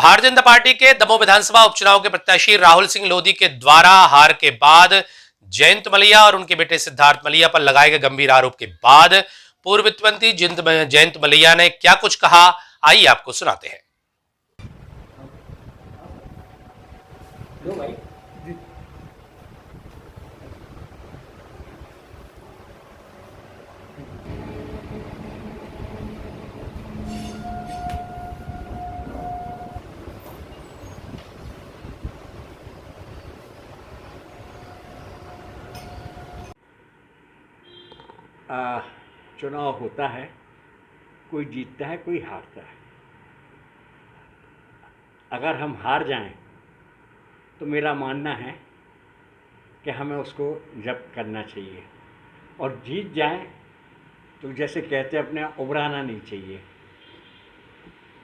Bharatiya Janata party के दमोह विधानसभा उपचुनाव के प्रत्याशी राहुल सिंह लोधी के द्वारा हार के बाद जयंत मलैया और उनके बेटे सिद्धार्थ मलैया पर लगाए गए गंभीर आरोप के बाद पूर्व वित्त मंत्री जयंत मलैया ने क्या कुछ कहा, आइए आपको सुनाते हैं। चुनाव होता है, कोई जीतता है, कोई हारता है। अगर हम हार जाएं तो मेरा मानना है कि हमें उसको जब्त करना चाहिए, और जीत जाएं तो जैसे कहते हैं अपने उबराना नहीं चाहिए।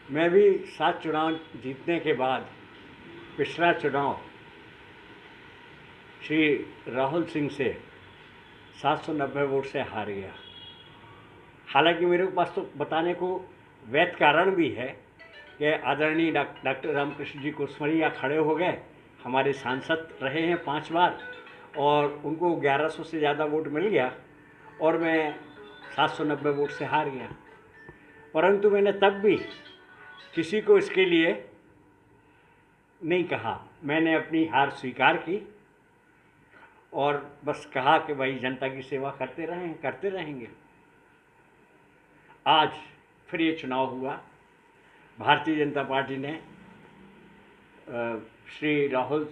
मैं भी 7 चुनाव जीतने के बाद पिछला चुनाव श्री राहुल सिंह से 790 वोट से हार गया। हालांकि मेरे पास तो बताने को वैध कारण भी है कि आदरणीय डॉक्टर रामकृष्ण जी कुसमरिया खड़े हो गए, हमारे सांसद रहे हैं 5 बार, और उनको 1100 से ज़्यादा वोट मिल गया और मैं 790 वोट से हार गया। परंतु मैंने तब भी किसी को इसके लिए नहीं कहा, मैंने अपनी हार स्वीकार की और बस कहा कि भाई जनता की सेवा करते रहेंगे। आज फिर ये चुनाव हुआ, भारतीय जनता पार्टी ने श्री राहुल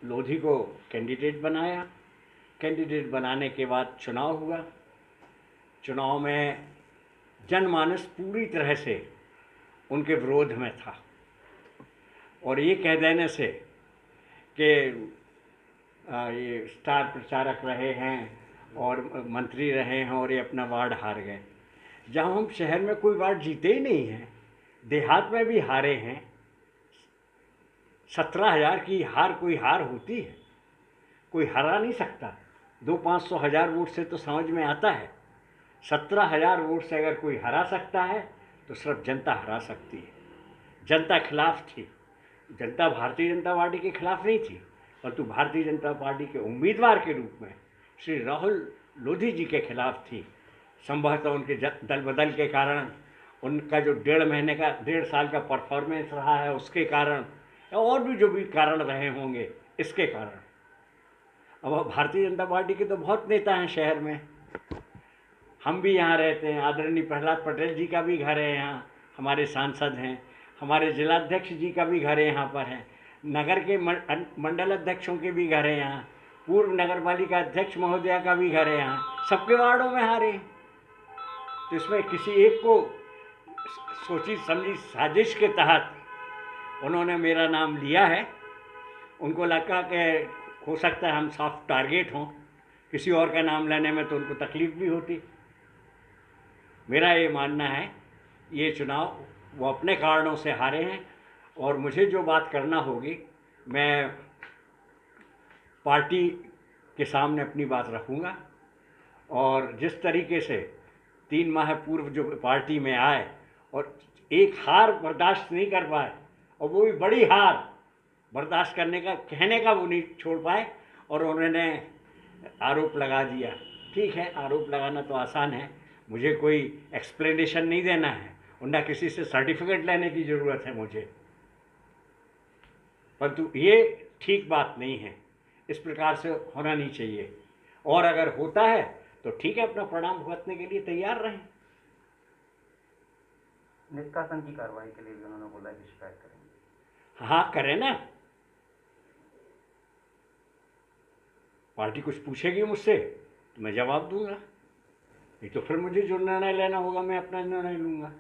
लोधी को कैंडिडेट बनाया। कैंडिडेट बनाने के बाद चुनाव हुआ। चुनाव में जनमानस पूरी तरह से उनके विरोध में था, और ये कह देने से कि ये स्टार प्रचारक रहे हैं और मंत्री रहे हैं और ये अपना वार्ड हार गए, जहाँ हम शहर में कोई वार्ड जीते ही नहीं हैं, देहात में भी हारे हैं। 17,000 की हार कोई हार होती है? कोई हरा नहीं सकता। 200-500 हज़ार वोट से तो समझ में आता है। 17,000 वोट से अगर कोई हरा सकता है तो सिर्फ जनता हरा सकती है। जनता खिलाफ थी, जनता भारतीय जनता पार्टी के खिलाफ नहीं थी, परंतु भारतीय जनता पार्टी के उम्मीदवार के रूप में श्री राहुल लोधी जी के खिलाफ थी। संभवतः उनके दल बदल के कारण, उनका जो 1.5 साल का परफॉर्मेंस रहा है उसके कारण, और भी जो भी कारण रहे होंगे इसके कारण। अब भारतीय जनता पार्टी के तो बहुत नेता हैं शहर में, हम भी यहाँ रहते हैं। आदरणीय प्रहलाद पटेल जी का भी घर है यहाँ, हमारे सांसद हैं। हमारे जिलाध्यक्ष जी का भी घर यहाँ पर है। नगर के मंडल अध्यक्षों के भी घर है यहाँ। पूर्व नगर पालिका अध्यक्ष महोदया का भी घर है यहाँ। सबके वार्डों में हारे। तो इसमें किसी एक को सोची समझी साजिश के तहत उन्होंने मेरा नाम लिया है। उनको लगा कि हो सकता है हम सॉफ्ट टारगेट हों, किसी और का नाम लेने में तो उनको तकलीफ़ भी होती। मेरा ये मानना है ये चुनाव वो अपने कारणों से हारे हैं, और मुझे जो बात करना होगी मैं पार्टी के सामने अपनी बात रखूँगा। और जिस तरीके से 3 माह पूर्व जो पार्टी में आए और एक हार बर्दाश्त नहीं कर पाए, और वो भी बड़ी हार बर्दाश्त करने का, कहने का वो नहीं छोड़ पाए, और उन्होंने आरोप लगा दिया। ठीक है, आरोप लगाना तो आसान है, मुझे कोई एक्सप्लेनेशन नहीं देना है, और ना किसी से सर्टिफिकेट लेने की ज़रूरत है मुझे। परंतु ये ठीक बात नहीं है, इस प्रकार से होना नहीं चाहिए। और अगर होता है तो ठीक है, अपना परिणाम भुगतने के लिए तैयार रहें। निष्कासन की कार्रवाई के लिए भी उन्होंने बोला कि शिकायत करेंगे। हाँ, करें ना। पार्टी कुछ पूछेगी मुझसे तो मैं जवाब दूंगा, नहीं तो फिर मुझे जो निर्णय लेना होगा मैं अपना निर्णय लूँगा।